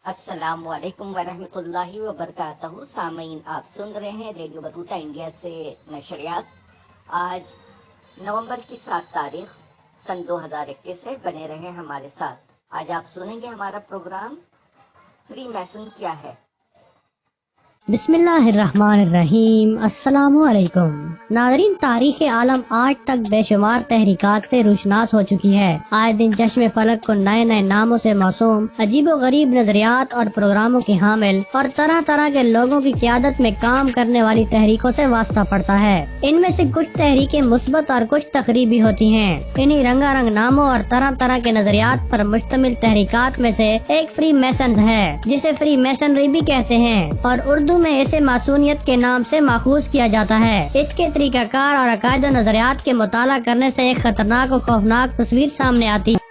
السلام علیکم ورحمۃ اللہ وبرکاتہ۔ سامعین، آپ سن رہے ہیں ریڈیو بطوطہ انڈیا سے نشریات۔ آج نومبر کی 7 تاریخ سن 2021 ہے۔ بنے رہے ہمارے ساتھ۔ آج آپ سنیں گے ہمارا پروگرام فری میسن کیا ہے۔ بسم اللہ الرحمن الرحیم۔ السلام علیکم ناظرین، تاریخ عالم آج تک بے شمار تحریکات سے روشناس ہو چکی ہے۔ آئے دن چشم فلک کو نئے نئے ناموں سے موسوم، عجیب و غریب نظریات اور پروگراموں کی حامل اور طرح طرح کے لوگوں کی قیادت میں کام کرنے والی تحریکوں سے واسطہ پڑتا ہے۔ ان میں سے کچھ تحریکیں مثبت اور کچھ تخریبی ہوتی ہیں۔ انہی رنگا رنگ ناموں اور طرح طرح کے نظریات پر مشتمل تحریکات میں سے ایک فری میسنز ہے، جسے فری میسنری بھی کہتے ہیں، اور اردو میں اسے ماسونیت کے نام سے ماخوذ کیا جاتا ہے۔ اس کے طریقہ کار اور عقائد و نظریات کے مطالعہ کرنے سے ایک خطرناک و خوفناک تصویر سامنے آتی ہے۔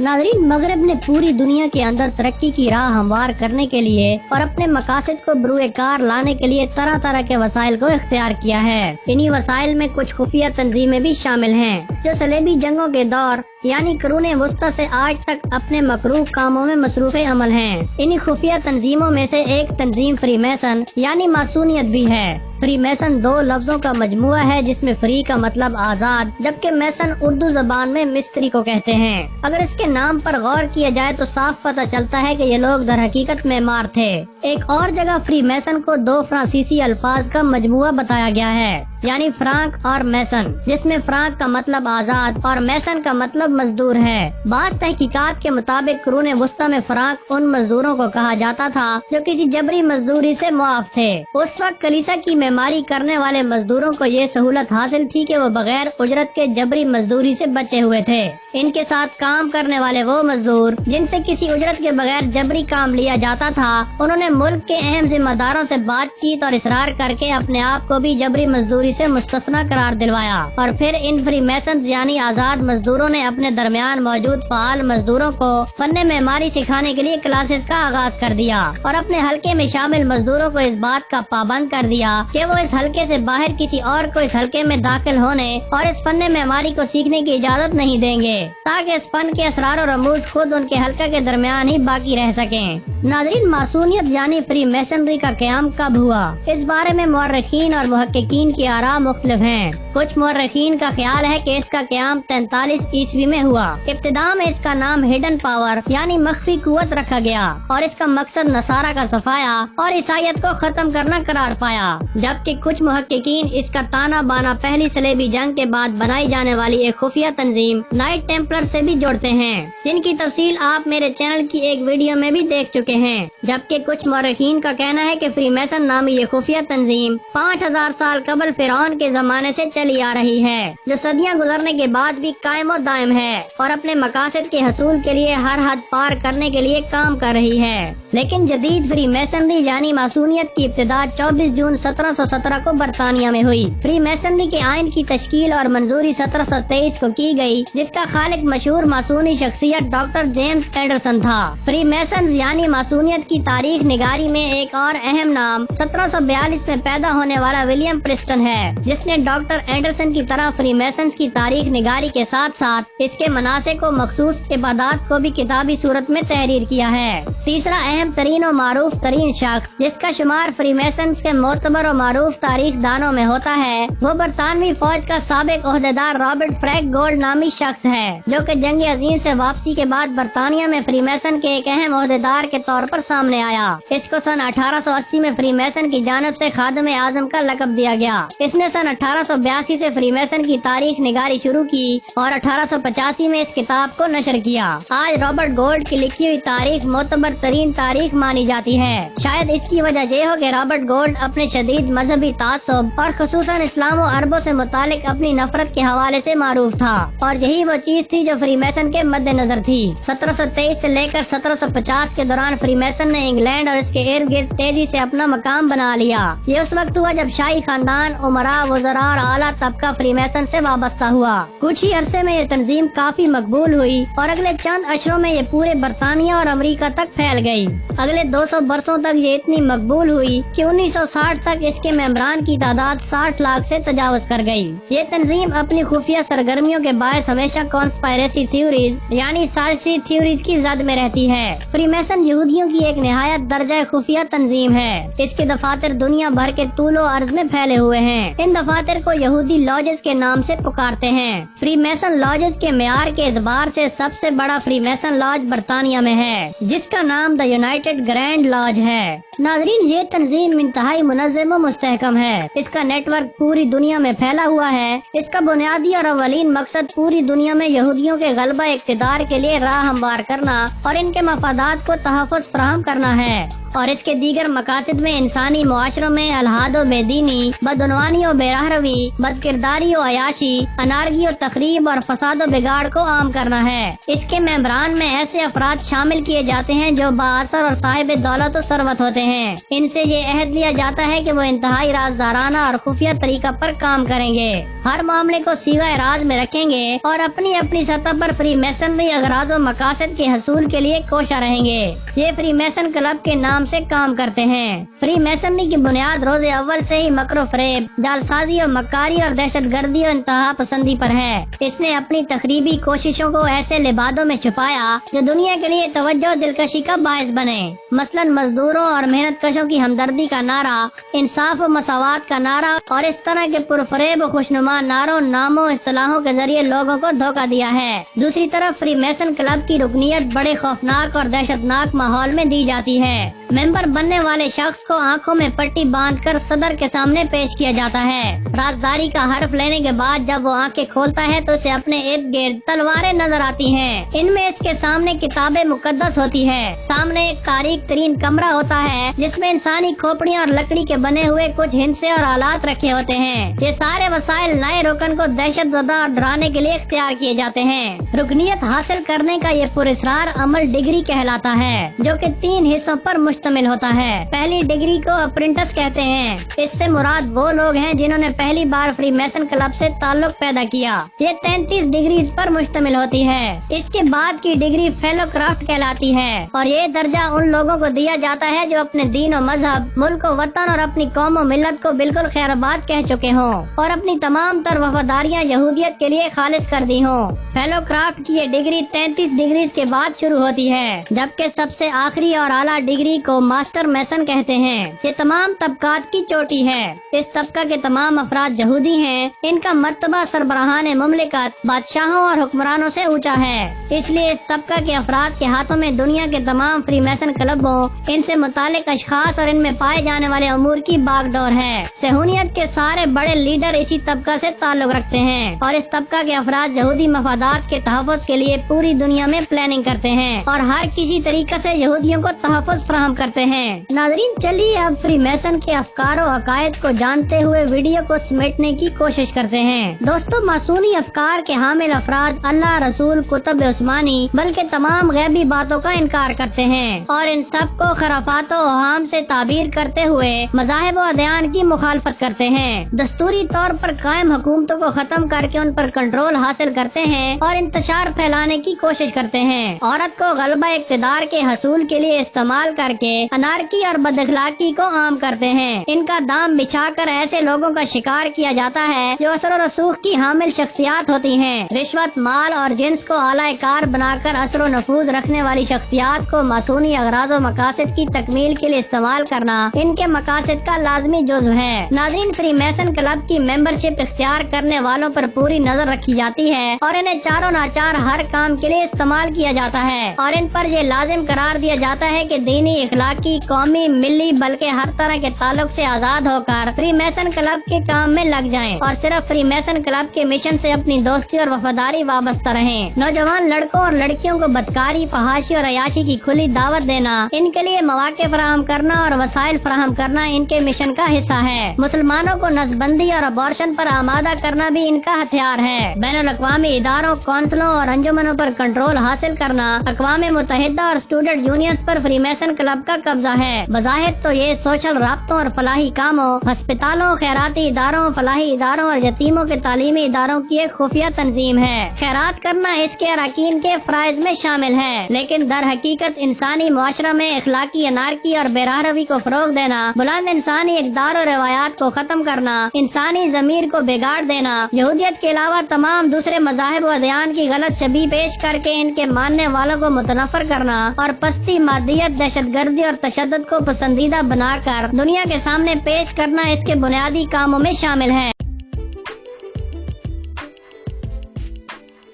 ناظرین، مغرب نے پوری دنیا کے اندر ترقی کی راہ ہموار کرنے کے لیے اور اپنے مقاصد کو بروئے کار لانے کے لیے طرح طرح کے وسائل کو اختیار کیا ہے۔ انہی وسائل میں کچھ خفیہ تنظیمیں بھی شامل ہیں، جو صلیبی جنگوں کے دور یعنی قرون وسطی سے آج تک اپنے مکروہ کاموں میں مصروف عمل ہیں۔ انہی خفیہ تنظیموں میں سے ایک تنظیم فری میسن یعنی ماسونیت بھی ہے۔ فری میسن دو لفظوں کا مجموعہ ہے، جس میں فری کا مطلب آزاد، جبکہ میسن اردو زبان میں مستری کو کہتے ہیں۔ اگر اس کے نام پر غور کیا جائے تو صاف پتہ چلتا ہے کہ یہ لوگ در حقیقت معمار تھے۔ ایک اور جگہ فری میسن کو دو فرانسیسی الفاظ کا مجموعہ بتایا گیا ہے، یعنی فرانک اور میسن، جس میں فرانک کا مطلب آزاد اور میسن کا مطلب مزدور ہے۔ بعض تحقیقات کے مطابق قرون وسطی میں فرانک ان مزدوروں کو کہا جاتا تھا جو کسی جبری مزدوری سے معاف تھے۔ اس وقت کلیسا کی معماری کرنے والے مزدوروں کو یہ سہولت حاصل تھی کہ وہ بغیر اجرت کے جبری مزدوری سے بچے ہوئے تھے۔ ان کے ساتھ کام کرنے والے وہ مزدور جن سے کسی اجرت کے بغیر جبری کام لیا جاتا تھا، انہوں نے ملک کے اہم ذمہ داروں سے بات چیت اور اصرار کر کے اپنے آپ کو بھی جبری مزدوری سے مستثنی قرار دلوایا، اور پھر ان فری میسنز یعنی آزاد مزدوروں نے اپنے درمیان موجود فعال مزدوروں کو فن معماری سکھانے کے لیے کلاسز کا آغاز کر دیا، اور اپنے حلقے میں شامل مزدوروں کو اس بات کا پابند کر دیا کہ وہ اس حلقے سے باہر کسی اور کو اس حلقے میں داخل ہونے اور اس فن معماری کو سیکھنے کی اجازت نہیں دیں گے، تاکہ اس فن کے اسرار و رموز خود ان کے حلقہ کے درمیان ہی باقی رہ سکیں۔ ناظرین، ماسونیت یعنی فری میسنری کا قیام کب ہوا؟ اس بارے میں مورخین اور محققین کی آراء مختلف ہیں۔ کچھ مورخین کا خیال ہے کہ اس کا قیام 43 عیسوی میں ہوا۔ ابتدا میں اس کا نام ہڈن پاور یعنی مخفی قوت رکھا گیا، اور اس کا مقصد نصارہ کا صفایا اور عیسائیت کو ختم کرنا قرار پایا، جبکہ کچھ محققین اس کا تانا بانا پہلی صلیبی جنگ کے بعد بنائی جانے والی ایک خفیہ تنظیم نائٹ ٹیمپلر سے بھی جوڑتے ہیں، جن کی تفصیل آپ میرے چینل کی ایک ویڈیو میں بھی دیکھ چکے ہیں۔ جبکہ کچھ مورخین کا کہنا ہے کہ فری میسن نامی یہ خفیہ تنظیم 5000 سال قبل فرعون کے زمانے سے چلی آ رہی ہے، جو صدیاں گزرنے کے بعد بھی قائم و دائم ہے اور اپنے مقاصد کے حصول کے لیے ہر حد پار کرنے کے لیے کام کر رہی ہے۔ لیکن جدید فری میسنری یعنی ماسونیت کی ابتدا 24 جون 1717 کو برطانیہ میں ہوئی۔ فری میسنری کے آئین کی تشکیل اور منظوری 1723 کو کی گئی، جس کا خالق مشہور ماسونی شخصیت ڈاکٹر جیمز اینڈرسن تھا۔ فری میسنز یعنی ماسونیت کی تاریخ نگاری میں ایک اور اہم نام 1742 میں پیدا ہونے والا ولیم پرسٹن ہے، جس نے ڈاکٹر اینڈرسن کی طرح فری میسنز کی تاریخ نگاری کے ساتھ ساتھ اس کے مناسک و مخصوص عبادات کو بھی کتابی صورت میں تحریر کیا ہے۔ تیسرا اہم ترین و معروف ترین شخص جس کا شمار فری میسنز کے معتبر و معروف تاریخ دانوں میں ہوتا ہے، وہ برطانوی فوج کا سابق عہدیدار رابرٹ فریک گولڈ نامی شخص ہے، جو کہ جنگ عظیم سے واپسی کے بعد برطانیہ میں فری میسن کے ایک اہم عہدیدار کے طور پر سامنے آیا۔ اس کو سن 1880 میں فری میسن کی جانب سے خادم اعظم کا لقب دیا گیا۔ اس نے سن 1882 سے فری میسن کی تاریخ نگاری شروع کی اور 1885 میں اس کتاب کو نشر کیا۔ آج رابرٹ گولڈ کی لکھی ہوئی تاریخ معتبر ترین تاریخ مانی جاتی ہے۔ شاید اس کی وجہ یہ ہو کہ رابرٹ گولڈ اپنے شدید مذہبی تعصب اور خصوصاً اسلام و عربوں سے متعلق اپنی نفرت کے حوالے سے معروف تھا، اور یہی وہ چیز تھی جو فری میسن کے مد نظر تھی۔ 1723 سے لے کر 1750 کے دوران فری میسن نے انگلینڈ اور اس کے ارد گرد تیزی سے اپنا مقام بنا لیا۔ یہ اس وقت ہوا جب شاہی خاندان उमरा, वज़रा और आला तबका फ्री मैसन से वाबस्ता हुआ। कुछ ही अरसे में ये तंजीम काफी मकबूल हुई और अगले चंद अशरों में ये पूरे बरतानिया और अमेरिका तक फैल गई। अगले 200 बरसों तक ये इतनी मकबूल हुई कि 1960 तक इसके मेंबरान की तादाद 60 लाख से तजावुज कर गई। ये तंजीम अपनी खुफिया सरगर्मियों के बायस हमेशा कॉन्स्पायरेसी थ्योरीज यानी साजिशी थ्योरीज की जद में रहती है। फ्रीमेसन यहूदियों की एक निहायत दर्जा खुफिया तंजीम है। इसके दफातर दुनिया भर के तूलो अर्ज में फैले हुए हैं। इन दफातर को यहूदी लॉजेस के नाम से पुकारते हैं। फ्रीमेसन लॉजेस के मेयार के एतबार से सबसे बड़ा फ्रीमेसन लॉज बरतानिया में है, जिसका नाम द यूनाइटेड ग्रैंड लॉज है। नाज़रीन, ये तंजीम इंतहाई मुनज़्ज़म व मुस्तहकम है। इसका नेटवर्क पूरी दुनिया में फैला हुआ है। इसका बुनियादी और अवलीन मकसद पूरी दुनिया में यहूदियों के गलबा इक़्तिदार के लिए राह हमवार करना और इनके मफादात को तहफ़्फ़ुज़ फराहम करना है और इसके दीगर मकासद में इंसानी मुआशरों में अलहाद व बेदीनी, बदउनवानी व बेरहरवी, बदकिरदारी व अयाशी, अनारगी व तखरीब और फसाद व बिगाड़ को आम करना है। इसके मेंबरान में ऐसे अफराद शामिल किए जाते हैं जो बाअसर और साहिब दौलत व सरवत होते हैं। इनसे ये अहद लिया जाता है कि वो इंतहाई राजदाराना और खुफिया तरीका पर काम करेंगे, हर मामले को सीगा राज में रखेंगे और अपनी अपनी सतह पर फ्री मैसनरी अगराज व मकासद के हसूल के लिए कोशा रहेंगे। ये फ्री मैसन क्लब के नाम से काम करते हैं। फ्री मैसनरी की बुनियाद रोजे अव्वल से ही मकरो फरेब, जालसाजी और मक्कारी और दहशत गर्दी और इंतहा पसंदी पर है। इसने अपनी तकरीबी कोशिशों को ऐसे लिबादों में छुपाया जो दुनिया के लिए तवज्जो दिलकशी का बायस बने। मसलन मजदूरों और मेहनत कशों की हमदर्दी का नारा, इंसाफ और मसावात का नारा और इस तरह के पुरफरेब और खुशनुमा नारों, नामों, इस्तिलाहों के जरिए लोगों को धोखा दिया है। दूसरी तरफ फ्री मैसन क्लब की रुकनियत बड़े खौफनाक और दहशतनाक माहौल में दी जाती है। मेंबर बनने वाले शख्स को आंखों में पट्टी बांधकर सदर के सामने पेश किया जाता है। राजदारी का हर्फ लेने के बाद जब वो आंखें खोलता है तो उसे अपने इर्द गिर्द तलवारें नजर आती हैं। इनमें इसके सामने किताबें मुकद्दस होती है। सामने एक तारीक तरीन कमरा होता है जिसमें इंसानी खोपड़ियां और लकड़ी के बने हुए कुछ हिंसे और आलात रखे होते हैं। ये सारे वसाइल नए रुकन को दहशत ज़दा और डराने के लिए इख्तियार किए जाते हैं। रुकनियत हासिल करने का ये पुरस्कार अमल डिग्री कहलाता है, जो कि 3 हिस्सों पर मुश्तमिल होता है। पहली डिग्री को अप्रेंटिस कहते हैं। इससे मुराद वो लोग हैं जिन्होंने पहली बार फ्री मैसन क्लब से ताल्लुक पैदा किया। ये 33 डिग्रीज पर मुश्तमिल होती है। इसके बाद की डिग्री फेलो क्राफ्ट कहलाती है और ये दर्जा उन लोगों को दिया जाता है जो अपने दीन और मजहब, मुल्क और वतन और अपनी कौम और मिल्लत को बिल्कुल खैराबाद कह चुके हों और अपनी तमाम तर वफादारियाँ यहूदियत के लिए खालिज कर दी हों। फेलो क्राफ्ट की ये डिग्री 33 डिग्रीज के बाद शुरू होती है, जबकि सबसे आखिरी और आला डिग्री को मास्टर मैसन कहते हैं। ये तमाम तबकात की चोटी है। इस तबका के तमाम अफराद यहूदी हैं। इनका मर्तबा सरबराहान मुमलिकत, बादशाहों और हुक्मरानों से ऊंचा है। इसलिए इस तबका के अफराद के हाथों में दुनिया के तमाम फ्री मैसन क्लबों, इनसे मुतालिक अशखास और इनमें पाए जाने वाले अमूर की बागडोर है। सहूनियत के सारे बड़े लीडर इसी तबका से ताल्लुक रखते हैं और इस तबका के अफराद यहूदी मफादात के तहफ़्फ़ुज़ के लिए पूरी दुनिया में प्लानिंग करते हैं और हर किसी तरीके से यहूदियों को तहफ़्फ़ुज़ फराहम करते हैं। नाज़रीन, चलिए अब फ्री मैसन के अफकार और अकायद को जानते हुए वीडियो को समेटने की कोशिश करते हैं। दोस्तों, मासूनी अफकार के हामिल अफराद अल्लाह, रसूल, कुतुब उस्मानी बल्कि तमाम गैबी बातों का इनकार करते हैं और इन सब को खराफात और ओहाम से ताबीर करते हुए मज़ाहिब और अदयान की मुखालफत करते हैं। दस्तूरी तौर पर कायम हुकूमतों को खत्म करके उन पर कंट्रोल हासिल करते हैं और इंतशार फैलाने की कोशिश करते हैं। औरत को गलबा इक़्तिदार के हसूल के लिए इस्तेमाल करके अनारकी और बदअखलाकी को आम करते हैं। इनका दाम बिछाकर ऐसे लोगों का शिकार किया जाता है जो असर और रसूख की हामिल शख्सियात होती हैं। रिश्वत, माल और जिन्स को आला कार बनाकर असर और नफूज रखने वाली शख्सियात को मासूनी अगराज और मकासद की तकमील के लिए इस्तेमाल करना इनके मकासद का लाजमी जुज़्व है। नाज़रीन, फ्री मैसन क्लब की मेंबरशिप इख्तियार करने वालों पर पूरी नजर रखी जाती है और इन्हें चारों नाचार हर काम के लिए इस्तेमाल किया जाता है और इन पर यह लाजिम करार दिया जाता है कि दीनी, इखलाकी, कौमी, मिली बल्कि हर तरह के ताल्लुक से आजाद होकर फ्री मैसन क्लब के काम में लग जाएं और सिर्फ फ्री मैसन क्लब के मिशन से अपनी दोस्ती और वफादारी वाबस्ता रहें। नौजवान लड़कों और लड़कियों को बदकारी, फहाशी और अयाशी की खुली दावत देना, इनके लिए मौके फराहम करना और वसाइल फराहम करना इनके मिशन का हिस्सा है। मुसलमानों को नसबंदी और अबॉर्शन पर आमादा करना भी इनका हथियार है। बैनुल-अक़वामी इदारों, कौंसलों और अंजुमनों पर कंट्रोल हासिल करना, अक़वाम मुत्तहिदा और स्टूडेंट यूनियंस पर फ्री मैसन क्लब سب کا قبضہ ہے۔ بظاہر تو یہ سوشل رابطوں اور فلاحی کاموں، ہسپتالوں، خیراتی اداروں، فلاحی اداروں اور یتیموں کے تعلیمی اداروں کی ایک خفیہ تنظیم ہے۔ خیرات کرنا اس کے اراکین کے فرائض میں شامل ہے، لیکن در حقیقت انسانی معاشرہ میں اخلاقی انارکی اور بے روی کو فروغ دینا، بلند انسانی اقدار و روایات کو ختم کرنا، انسانی ضمیر کو بگاڑ دینا، یہودیت کے علاوہ تمام دوسرے مذاہب و ادیان کی غلط شبیہ پیش کر کے ان کے ماننے والوں کو متنفر کرنا اور پستی، مادیت، دہشت گردی اور تشدد کو پسندیدہ بنا کر دنیا کے سامنے پیش کرنا اس کے بنیادی کاموں میں شامل ہے۔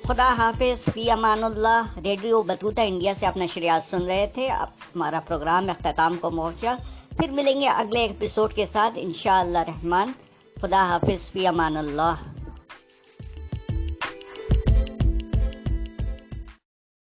خدا حافظ، فی Aman Ullah. Radio Battuta India سے آپ نشریات سن رہے تھے۔ اب ہمارا پروگرام اختتام کو پہنچا، پھر ملیں گے اگلے ایپیسوڈ کے ساتھ انشاءاللہ رحمان۔ خدا حافظ، فی امان اللہ۔